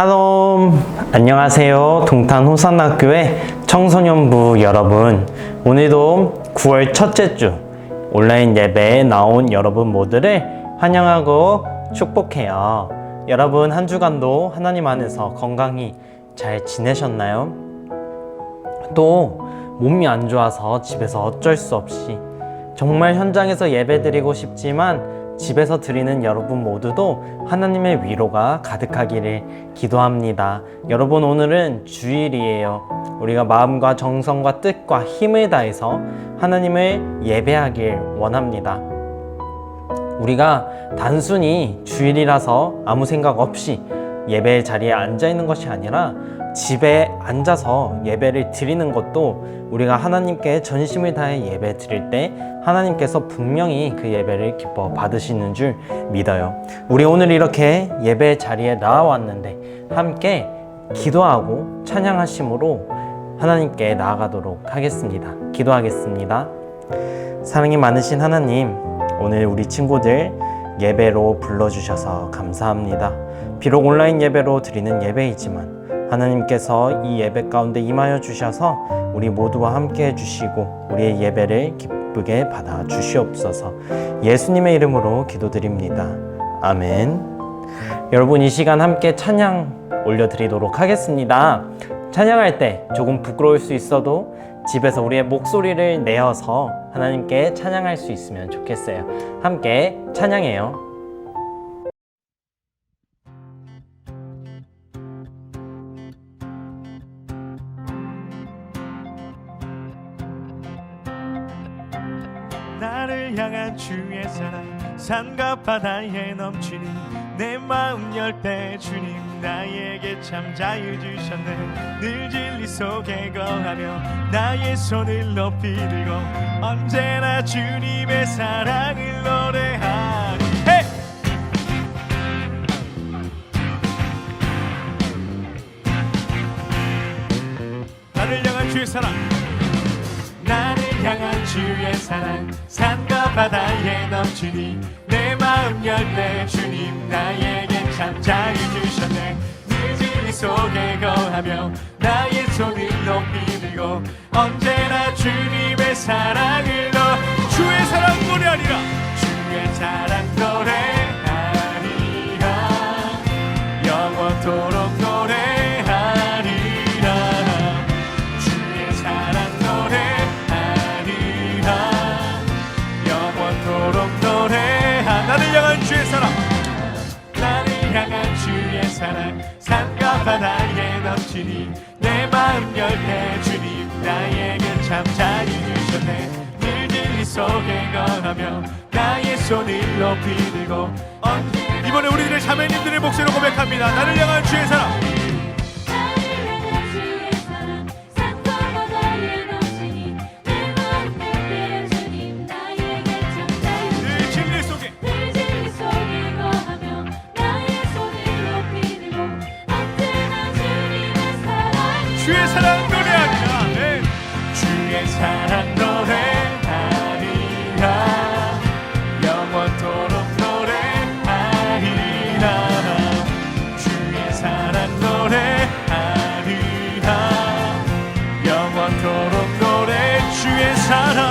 샬롬! 안녕하세요. 동탄 호산학교의 청소년부 여러분. 오늘도 9월 첫째 주 온라인 예배에 나온 여러분 모두를 환영하고 축복해요. 여러분 한 주간도 하나님 안에서 건강히 잘 지내셨나요? 또 몸이 안 좋아서 집에서 어쩔 수 없이 정말 현장에서 예배 드리고 싶지만 집에서 드리는 여러분 모두도 하나님의 위로가 가득하기를 기도합니다. 여러분 오늘은 주일이에요. 우리가 마음과 정성과 뜻과 힘을 다해서 하나님을 예배하길 원합니다. 우리가 단순히 주일이라서 아무 생각 없이 예배 자리에 앉아 있는 것이 아니라 집에 앉아서 예배를 드리는 것도 우리가 하나님께 전심을 다해 예배 드릴 때 하나님께서 분명히 그 예배를 기뻐 받으시는 줄 믿어요. 우리 오늘 이렇게 예배 자리에 나와왔는데 함께 기도하고 찬양하심으로 하나님께 나아가도록 하겠습니다. 기도하겠습니다. 사랑이 많으신 하나님, 오늘 우리 친구들 예배로 불러주셔서 감사합니다. 비록 온라인 예배로 드리는 예배이지만 하나님께서 이 예배 가운데 임하여 주셔서 우리 모두와 함께 해주시고 우리의 예배를 기쁘게 받아 주시옵소서. 예수님의 이름으로 기도드립니다. 아멘. 여러분 이 시간 함께 찬양 올려드리도록 하겠습니다. 찬양할 때 조금 부끄러울 수 있어도 집에서 우리의 목소리를 내어서 하나님께 찬양할 수 있으면 좋겠어요. 함께 찬양해요. 나를 향한 주의 사랑 산과 바다에 넘치는 내 마음 열 때 주님 나에게 참 자유 주셨네. 늘 진리 속에 거하며 나의 손을 높이 들고 언제나 주님의 사랑을 노래하리. hey! 나를 향한 주의 사랑, 나를 향한 주의 사랑 산과 바다에 넘치니 내 마음 열 때 주님 나에게 참 자유 주셨네. 늘 진리 속에 거하며 나의 손을 높이 들고 언제나 주님의 사랑을 주의 사랑 노래하리라. 주의 사랑 노래하리라. 영원토록 노래하리라. 주의 사랑 나를 향한 주의 사랑, 나를 향한 주의 사랑 산과 바다에 넘치니 내 마음 열 때 주님 나에게 참 자유 주셨네. 늘 진리 속에 거하며 나의 손을 높이 들고 이번에 우리들의 자매님들의 목소리로 고백합니다. 나를 향한 주의 사랑, 주의 사랑 노래하리라. 네. 주의 사랑 노래하리라. 영원토록 노래하리라. 주의 사랑 노래하리라. 영원토록 노래. 주의 사랑,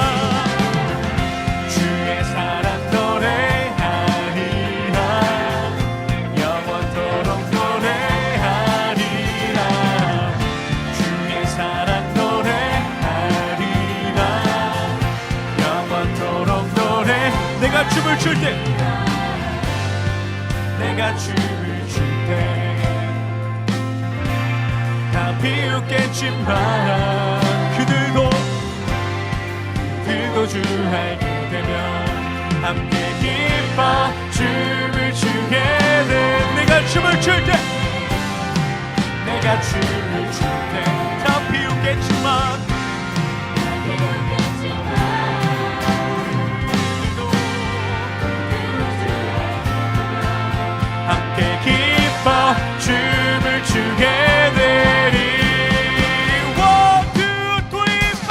주의 사랑 노래하리라. 영원토록 노래하리라. 사랑 노래하리라. 영원토록 노래. 내가 춤을 출 때, 내가 춤을 출 때 다 비웃겠지만 그들도 주 알게 되면 함께 기뻐 춤을 추게 돼. 내가 춤을 출 때, 내가 춤을 출 때 비웃겠지만 함께 기뻐 춤을 추게 되리. 1, 2, 3, 4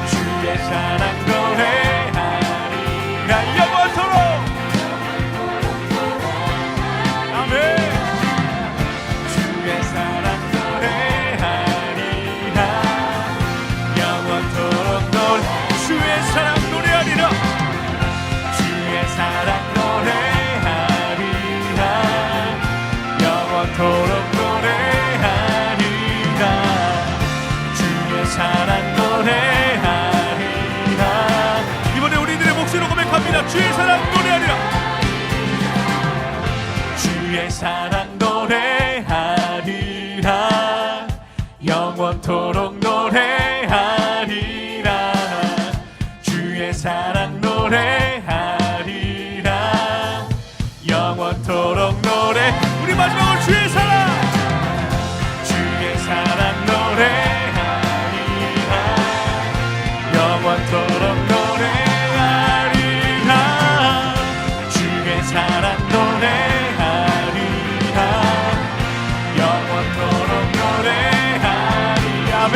주의 사랑 노래하리라. 영원토록 아멘. 노래하리라. 주의 사랑 노래하리라. 영원토록 노래하리라. 주의 사랑 노래하리라. 이번에 우리들의 목소리로 고백합니다. 주의 사랑 노래하리라. 주의 사랑 노래하리라. 영원토록 노래하리라. 주의 사랑 노래하리라. 영원토록 노래. 우리 마지막으로 주의 사랑. 주의 사랑 노래하리라. 영원토록 노래하리라. 주의 사랑 노래하리라. 영원토록 노래하리. 아멘.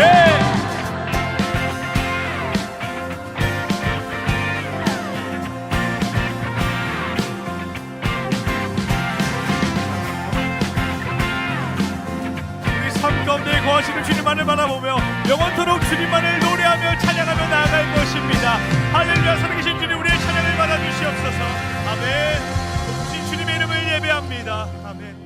우리 삶 가운데 거하시는 주님만을 바라보며 영원토록 주님만을 노래하며 찬양하며 나아갈 것입니다. 할렐루야. 살아계신 주님, 우리의 찬양을 받아주시옵소서. 아멘. 높으신 주님의 이름을 예배합니다. 아멘.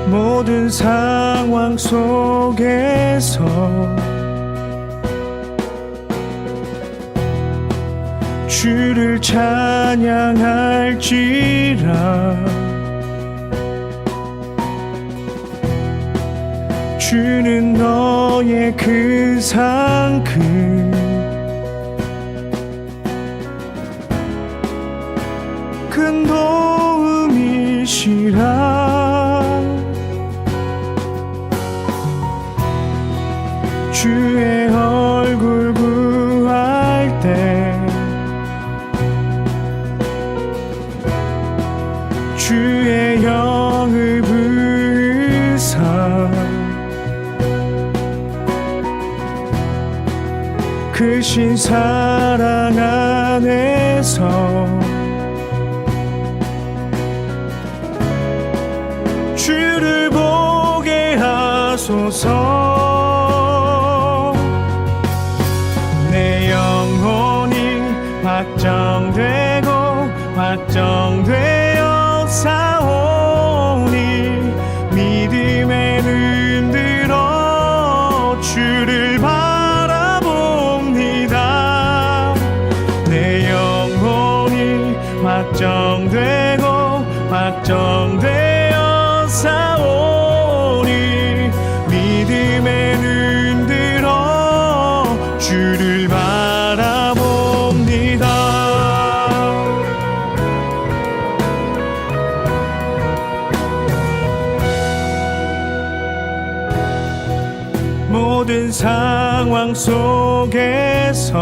모든 상황 속에서 주를 찬양할지라. 주는 너의 그 상급 큰 도움이시라. 주의 얼굴 구할 때 주의 영을 부으사 크신 사랑 안에서 주를 보게 하소서. 확정되고 확정되어 사오니 믿음에 눈들어 주를 바라봅니다. 내 영혼이 확정되고 확정되어 사오니 믿음에 눈들어 주를 바라봅니다. 모든 상황 속에서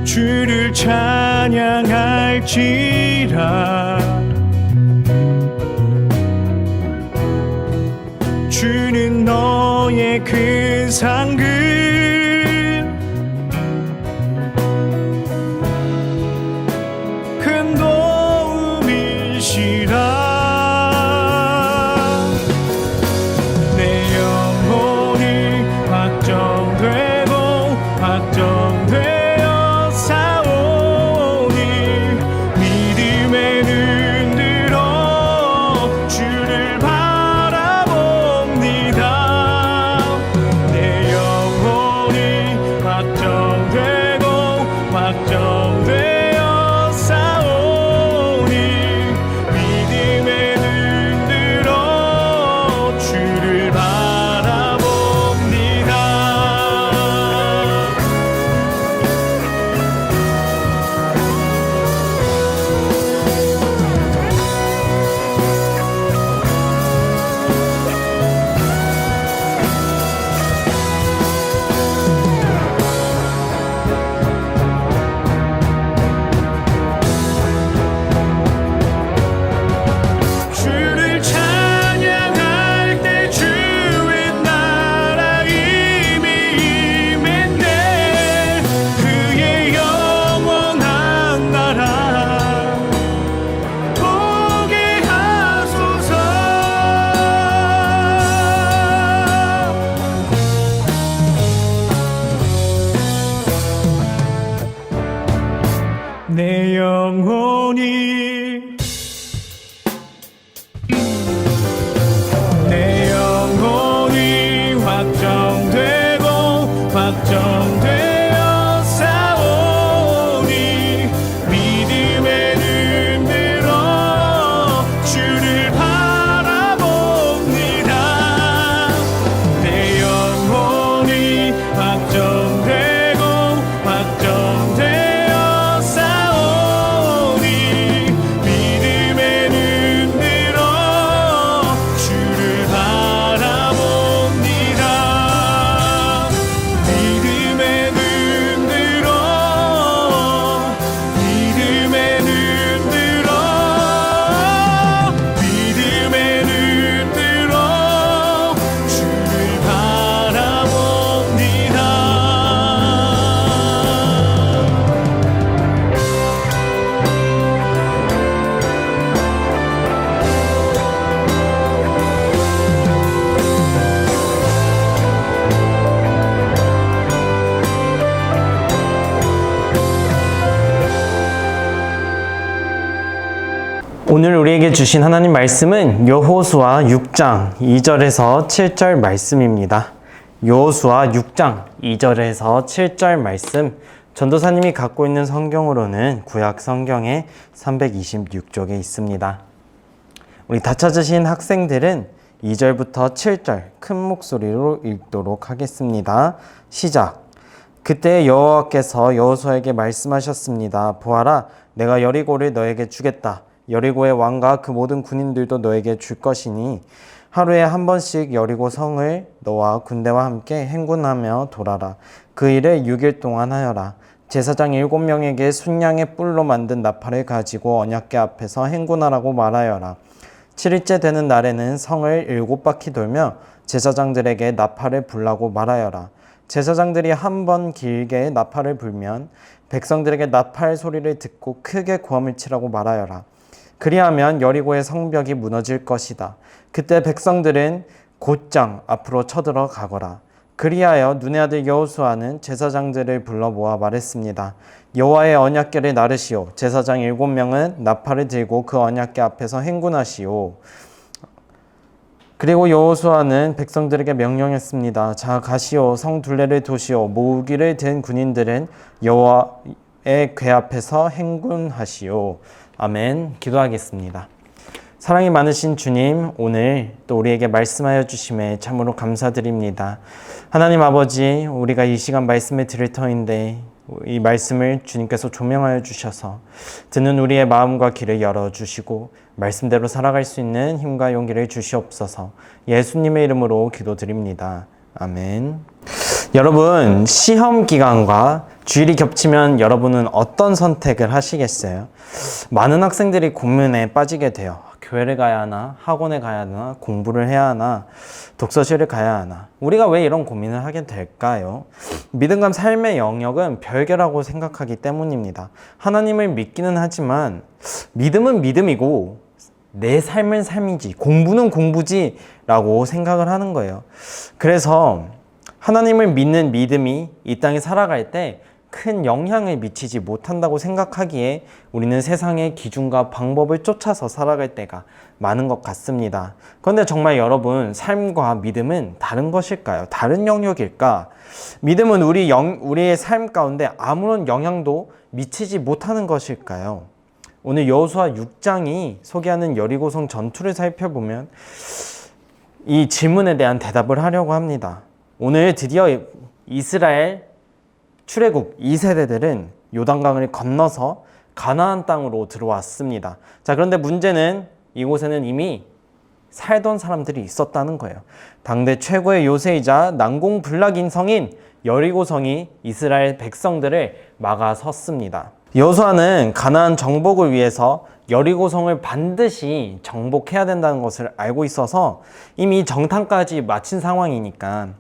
주를 찬양할지라. 주는 너의 그 상급 큰 도움이시라. 확정되어 사오니 믿음에 눈들어 주를 바라봅니다. 내 영혼이 내 영혼이 내 영혼이 확정되고 확정되어 싸우니 믿음의 눈 들어 주를 바라봅니다. 내 영혼이 확정되고 확정되어 싸우니 믿음의 눈 들어 주를 바라봅니다. 믿음의 눈 들어 믿음의 눈 들어 믿음의 눈 들어 주를 바라봅니다. 오늘 우리에게 주신 하나님 말씀은 여호수아 6장 2절에서 7절 말씀입니다. 여호수아 6장 2절에서 7절 말씀, 전도사님이 갖고 있는 성경으로는 구약 성경의 326쪽에 있습니다. 우리 다 찾으신 학생들은 2절부터 7절 큰 목소리로 읽도록 하겠습니다. 시작. 그때 여호와께서 여호수아에게 말씀하셨습니다. 보아라, 내가 여리고를 너에게 주겠다. 여리고의 왕과 그 모든 군인들도 너에게 줄 것이니 하루에 한 번씩 여리고 성을 너와 군대와 함께 행군하며 돌아라. 그 일을 6일 동안 하여라. 제사장 7명에게 순양의 뿔로 만든 나팔을 가지고 언약궤 앞에서 행군하라고 말하여라. 7일째 되는 날에는 성을 7바퀴 돌며 제사장들에게 나팔을 불라고 말하여라. 제사장들이 한 번 길게 나팔을 불면 백성들에게 나팔 소리를 듣고 크게 고함을 치라고 말하여라. 그리하면 여리고의 성벽이 무너질 것이다. 그때 백성들은 곧장 앞으로 쳐들어 가거라. 그리하여 눈의 아들 여호수아는 제사장들을 불러 모아 말했습니다. 여호와의 언약궤를 나르시오. 제사장 7명은 나팔을 들고 그 언약궤 앞에서 행군하시오. 그리고 여호수아는 백성들에게 명령했습니다. 자, 가시오. 성 둘레를 도시오. 무기를 든 군인들은 여호와의 궤 앞에서 행군하시오. 아멘. 기도하겠습니다. 사랑이 많으신 주님, 오늘 또 우리에게 말씀하여 주심에 참으로 감사드립니다. 하나님 아버지, 우리가 이 시간 말씀을 들을 터인데 이 말씀을 주님께서 조명하여 주셔서 듣는 우리의 마음과 귀를 열어주시고 말씀대로 살아갈 수 있는 힘과 용기를 주시옵소서. 예수님의 이름으로 기도드립니다. 아멘. 여러분, 시험 기간과 주일이 겹치면 여러분은 어떤 선택을 하시겠어요? 많은 학생들이 고민에 빠지게 돼요. 교회를 가야 하나, 학원에 가야 하나, 공부를 해야 하나, 독서실을 가야 하나. 우리가 왜 이런 고민을 하게 될까요? 믿음과 삶의 영역은 별개라고 생각하기 때문입니다. 하나님을 믿기는 하지만 믿음은 믿음이고 내 삶은 삶이지, 공부는 공부지 라고 생각을 하는 거예요. 그래서 하나님을 믿는 믿음이 이 땅에 살아갈 때 큰 영향을 미치지 못한다고 생각하기에 우리는 세상의 기준과 방법을 쫓아서 살아갈 때가 많은 것 같습니다. 그런데 정말 여러분, 삶과 믿음은 다른 것일까요? 다른 영역일까? 믿음은 우리의 삶 가운데 아무런 영향도 미치지 못하는 것일까요? 오늘 여호수아 6장이 소개하는 여리고성 전투를 살펴보면 이 질문에 대한 대답을 하려고 합니다. 오늘 드디어 이스라엘 출애굽 2세대들은 요단강을 건너서 가나안 땅으로 들어왔습니다. 자, 그런데 문제는 이곳에는 이미 살던 사람들이 있었다는 거예요. 당대 최고의 요새이자 난공불락인 성인 여리고성이 이스라엘 백성들을 막아섰습니다. 여호수아는 가나안 정복을 위해서 여리고성을 반드시 정복해야 된다는 것을 알고 있어서 이미 정탐까지 마친 상황이니까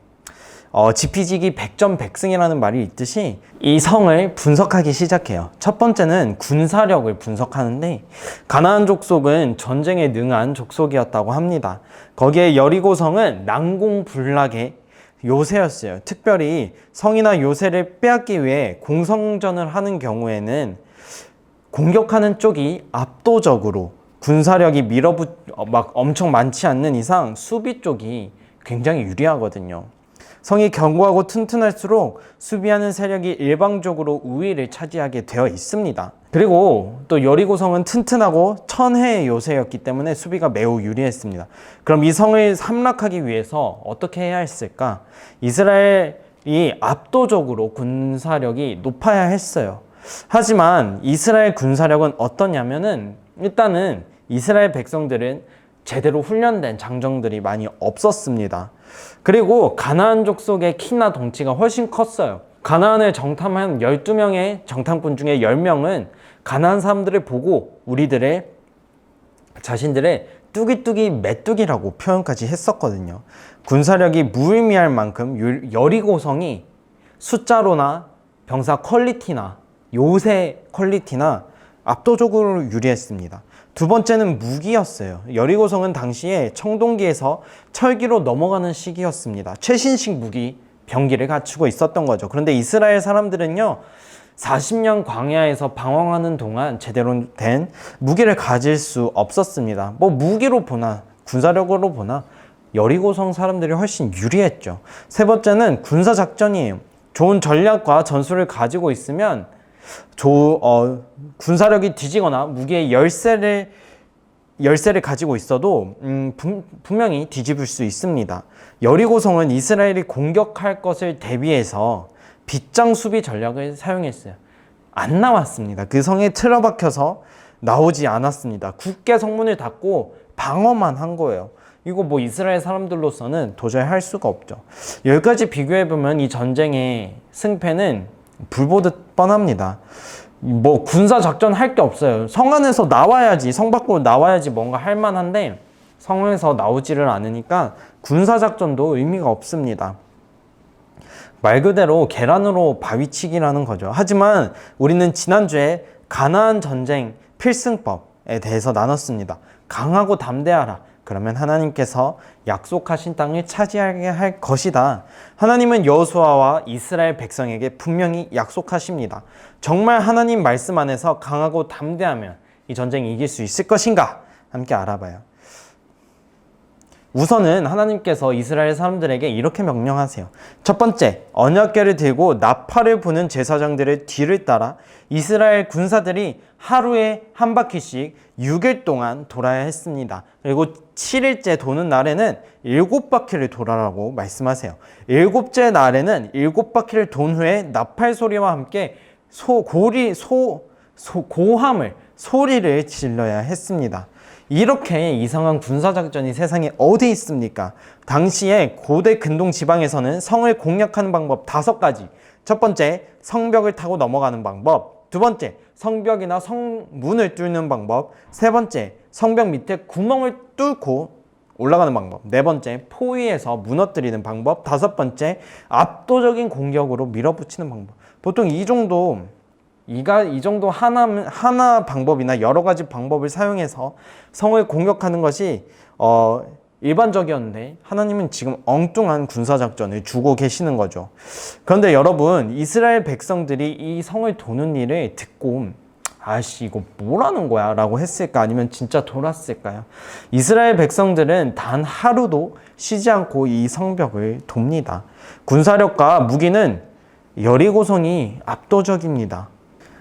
지피지기 100점 100승이라는 말이 있듯이 이 성을 분석하기 시작해요. 첫 번째는 군사력을 분석하는데 가나안 족속은 전쟁에 능한 족속이었다고 합니다. 거기에 여리고성은 난공불락의 요새였어요. 특별히 성이나 요새를 빼앗기 위해 공성전을 하는 경우에는 공격하는 쪽이 압도적으로 군사력이 막 엄청 많지 않는 이상 수비 쪽이 굉장히 유리하거든요. 성이 견고하고 튼튼할수록 수비하는 세력이 일방적으로 우위를 차지하게 되어 있습니다. 그리고 또 여리고성은 튼튼하고 천혜의 요새였기 때문에 수비가 매우 유리했습니다. 그럼 이 성을 함락하기 위해서 어떻게 해야 했을까? 이스라엘이 압도적으로 군사력이 높아야 했어요. 하지만 이스라엘 군사력은 어떠냐면은 일단은 이스라엘 백성들은 제대로 훈련된 장정들이 많이 없었습니다. 그리고 가나안 족속의 키나 덩치가 훨씬 컸어요. 가나안을 정탐한 12명의 정탐꾼 중에 10명은 가나안 사람들을 보고 자신들의 뚜기뚜기 메뚜기라고 표현까지 했었거든요. 군사력이 무의미할 만큼 여리고성이 숫자로나 병사 퀄리티나 요새 퀄리티나 압도적으로 유리했습니다. 두 번째는 무기였어요. 여리고성은 당시에 청동기에서 철기로 넘어가는 시기였습니다. 최신식 무기, 병기를 갖추고 있었던 거죠. 그런데 이스라엘 사람들은요, 40년 광야에서 방황하는 동안 제대로 된 무기를 가질 수 없었습니다. 뭐 무기로 보나 군사력으로 보나 여리고성 사람들이 훨씬 유리했죠. 세 번째는 군사작전이에요. 좋은 전략과 전술을 가지고 있으면 군사력이 뒤지거나 무기의 열세를 가지고 있어도 분명히 뒤집을 수 있습니다. 여리고성은 이스라엘이 공격할 것을 대비해서 빗장 수비 전략을 사용했어요. 안 나왔습니다. 그 성에 틀어박혀서 나오지 않았습니다. 굳게 성문을 닫고 방어만 한 거예요. 이거 뭐 이스라엘 사람들로서는 도저히 할 수가 없죠. 여기까지 비교해보면 이 전쟁의 승패는 불보듯 뻔합니다. 뭐 군사작전 할 게 없어요. 성 안에서 나와야지, 성 밖으로 나와야지 뭔가 할 만한데 성에서 나오지를 않으니까 군사작전도 의미가 없습니다. 말 그대로 계란으로 바위치기라는 거죠. 하지만 우리는 지난주에 가나안 전쟁 필승법에 대해서 나눴습니다. 강하고 담대하라. 그러면 하나님께서 약속하신 땅을 차지하게 할 것이다. 하나님은 여호수아와 이스라엘 백성에게 분명히 약속하십니다. 정말 하나님 말씀 안에서 강하고 담대하면 이 전쟁 이길 수 있을 것인가? 함께 알아봐요. 우선은 하나님께서 이스라엘 사람들에게 이렇게 명령하세요. 첫 번째, 언약궤를 들고 나팔을 부는 제사장들의 뒤를 따라 이스라엘 군사들이 하루에 한 바퀴씩 6일 동안 돌아야 했습니다. 그리고 7일째 도는 날에는 7바퀴를 돌아라고 말씀하세요. 7째 날에는 7바퀴를 돈 후에 나팔 소리와 함께 소리를 질러야 했습니다. 이렇게 이상한 군사작전이 세상에 어디 있습니까? 당시에 고대 근동 지방에서는 성을 공략하는 방법 5가지. 첫 번째, 성벽을 타고 넘어가는 방법. 두 번째, 성벽이나 성문을 뚫는 방법. 세 번째, 성벽 밑에 구멍을 뚫고 올라가는 방법. 네 번째, 포위에서 무너뜨리는 방법. 다섯 번째, 압도적인 공격으로 밀어붙이는 방법. 보통 이 정도 하나 방법이나 여러 가지 방법을 사용해서 성을 공격하는 것이 일반적이었는데 하나님은 지금 엉뚱한 군사작전을 주고 계시는 거죠. 그런데 여러분, 이스라엘 백성들이 이 성을 도는 일을 듣고 아씨 이거 뭐라는 거야 라고 했을까? 아니면 진짜 돌았을까요? 이스라엘 백성들은 단 하루도 쉬지 않고 이 성벽을 돕니다. 군사력과 무기는 여리고성이 압도적입니다.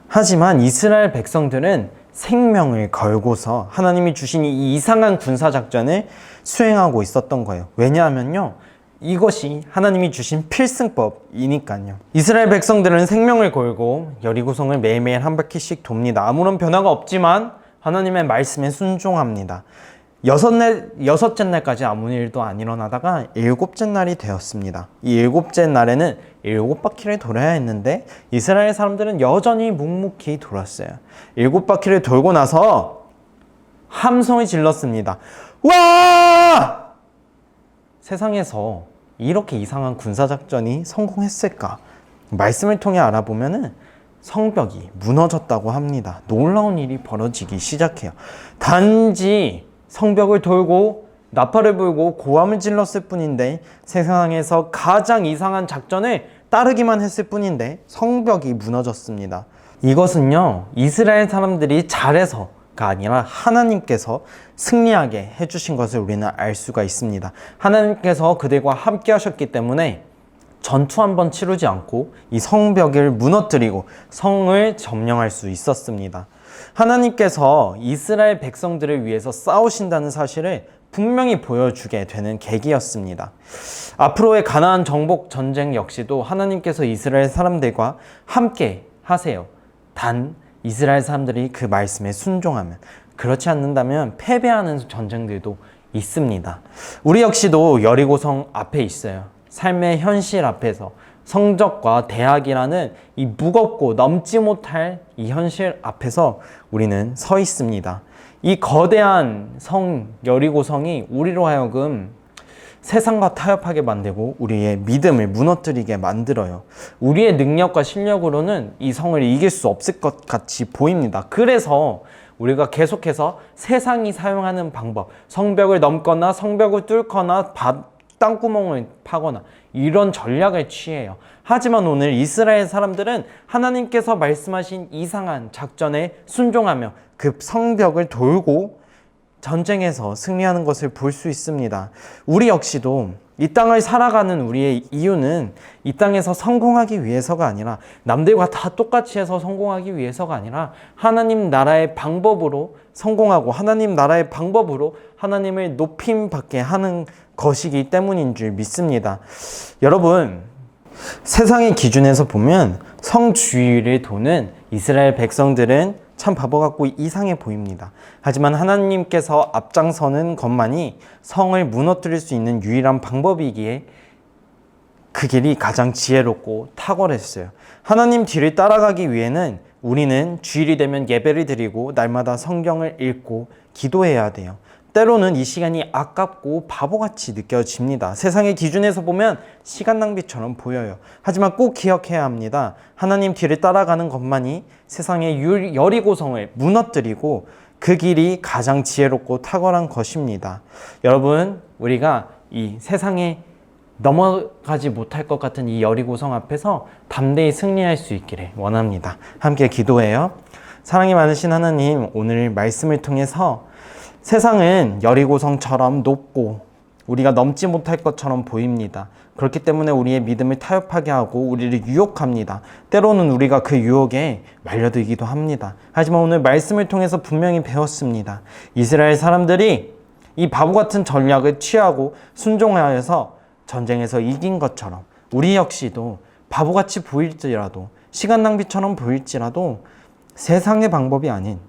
하지만 이스라엘 백성들은 생명을 걸고서 하나님이 주신 이 이상한 군사작전을 수행하고 있었던 거예요. 왜냐하면요, 이것이 하나님이 주신 필승법이니까요. 이스라엘 백성들은 생명을 걸고 여리고성을 매일매일 한 바퀴씩 돕니다. 아무런 변화가 없지만 하나님의 말씀에 순종합니다. 여섯째 날까지 아무 일도 안 일어나다가 7째 날이 되었습니다. 이 7째 날에는 7바퀴를 돌아야 했는데 이스라엘 사람들은 여전히 묵묵히 돌았어요. 7바퀴를 돌고 나서 함성을 질렀습니다. 와! 세상에서 이렇게 이상한 군사작전이 성공했을까? 말씀을 통해 알아보면은 성벽이 무너졌다고 합니다. 놀라운 일이 벌어지기 시작해요. 단지 성벽을 돌고 나팔을 불고 고함을 질렀을 뿐인데, 세상에서 가장 이상한 작전을 따르기만 했을 뿐인데 성벽이 무너졌습니다. 이것은요, 이스라엘 사람들이 잘해서가 아니라 하나님께서 승리하게 해주신 것을 우리는 알 수가 있습니다. 하나님께서 그들과 함께 하셨기 때문에 전투 한번 치르지 않고 이 성벽을 무너뜨리고 성을 점령할 수 있었습니다. 하나님께서 이스라엘 백성들을 위해서 싸우신다는 사실을 분명히 보여주게 되는 계기였습니다. 앞으로의 가나안 정복 전쟁 역시도 하나님께서 이스라엘 사람들과 함께 하세요. 단 이스라엘 사람들이 그 말씀에 순종하면, 그렇지 않는다면 패배하는 전쟁들도 있습니다. 우리 역시도 여리고성 앞에 있어요. 삶의 현실 앞에서 성적과 대학이라는 이 무겁고 넘지 못할 이 현실 앞에서 우리는 서 있습니다. 이 거대한 성 여리고성이 우리로 하여금 세상과 타협하게 만들고 우리의 믿음을 무너뜨리게 만들어요. 우리의 능력과 실력으로는 이 성을 이길 수 없을 것 같이 보입니다. 그래서 우리가 계속해서 세상이 사용하는 방법, 성벽을 넘거나 성벽을 뚫거나 땅구멍을 파거나 이런 전략을 취해요. 하지만 오늘 이스라엘 사람들은 하나님께서 말씀하신 이상한 작전에 순종하며 그 성벽을 돌고 전쟁에서 승리하는 것을 볼 수 있습니다. 우리 역시도 이 땅을 살아가는 우리의 이유는 이 땅에서 성공하기 위해서가 아니라, 남들과 다 똑같이 해서 성공하기 위해서가 아니라 하나님 나라의 방법으로 성공하고 하나님 나라의 방법으로 하나님을 높임받게 하는 것이기 때문인 줄 믿습니다. 여러분, 세상의 기준에서 보면 성 주위를 도는 이스라엘 백성들은 참 바보 같고 이상해 보입니다. 하지만 하나님께서 앞장서는 것만이 성을 무너뜨릴 수 있는 유일한 방법이기에 그 길이 가장 지혜롭고 탁월했어요. 하나님 뒤를 따라가기 위해는 우리는 주일이 되면 예배를 드리고 날마다 성경을 읽고 기도해야 돼요. 때로는 이 시간이 아깝고 바보같이 느껴집니다. 세상의 기준에서 보면 시간 낭비처럼 보여요. 하지만 꼭 기억해야 합니다. 하나님 뒤를 따라가는 것만이 세상의 여리고성을 무너뜨리고 그 길이 가장 지혜롭고 탁월한 것입니다. 여러분, 우리가 이 세상에 넘어가지 못할 것 같은 이 여리고성 앞에서 담대히 승리할 수 있기를 원합니다. 함께 기도해요. 사랑이 많으신 하나님, 오늘 말씀을 통해서 세상은 여리고성처럼 높고 우리가 넘지 못할 것처럼 보입니다. 그렇기 때문에 우리의 믿음을 타협하게 하고 우리를 유혹합니다. 때로는 우리가 그 유혹에 말려들기도 합니다. 하지만 오늘 말씀을 통해서 분명히 배웠습니다. 이스라엘 사람들이 이 바보 같은 전략을 취하고 순종하여서 전쟁에서 이긴 것처럼 우리 역시도 바보같이 보일지라도, 시간 낭비처럼 보일지라도 세상의 방법이 아닌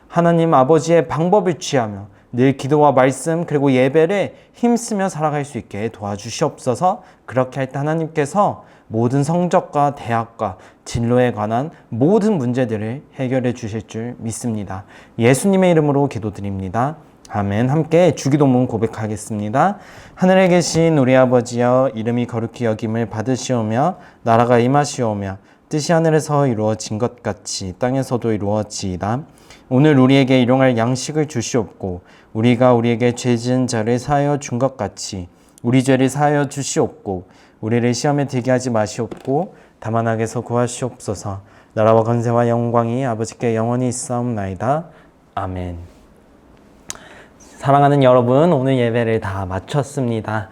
하나님 아버지의 방법을 취하며 늘 기도와 말씀 그리고 예배를 힘쓰며 살아갈 수 있게 도와주시옵소서. 그렇게 할 때 하나님께서 모든 성적과 대학과 진로에 관한 모든 문제들을 해결해 주실 줄 믿습니다. 예수님의 이름으로 기도드립니다. 아멘. 함께 주기도문 고백하겠습니다. 하늘에 계신 우리 아버지여, 이름이 거룩히 여김을 받으시오며 나라가 임하시오며 뜻이 하늘에서 이루어진 것 같이 땅에서도 이루어지이다. 오늘 우리에게 일용할 양식을 주시옵고 우리가 우리에게 죄 지은 자를 사하여 준 것 같이 우리 죄를 사하여 주시옵고 우리를 시험에 들게 하지 마시옵고 다만 악에서 구하시옵소서. 나라와 권세와 영광이 아버지께 영원히 있사옵나이다. 아멘. 사랑하는 여러분, 오늘 예배를 다 마쳤습니다.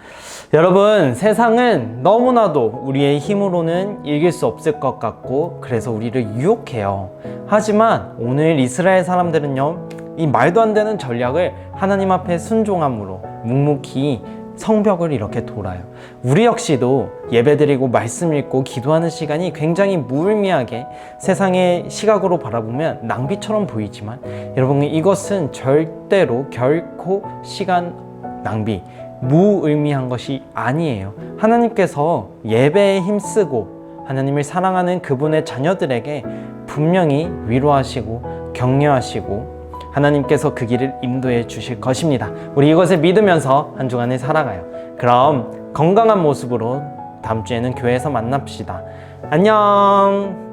여러분, 세상은 너무나도 우리의 힘으로는 이길 수 없을 것 같고 그래서 우리를 유혹해요. 하지만 오늘 이스라엘 사람들은요, 이 말도 안 되는 전략을 하나님 앞에 순종함으로 묵묵히 성벽을 이렇게 돌아요. 우리 역시도 예배드리고 말씀 읽고 기도하는 시간이 굉장히 무의미하게 세상의 시각으로 바라보면 낭비처럼 보이지만 여러분, 이것은 절대로 결코 시간 낭비, 무의미한 것이 아니에요. 하나님께서 예배에 힘쓰고 하나님을 사랑하는 그분의 자녀들에게 분명히 위로하시고 격려하시고 하나님께서 그 길을 인도해 주실 것입니다. 우리 이것을 믿으면서 한 주간을 살아가요. 그럼 건강한 모습으로 다음 주에는 교회에서 만납시다. 안녕.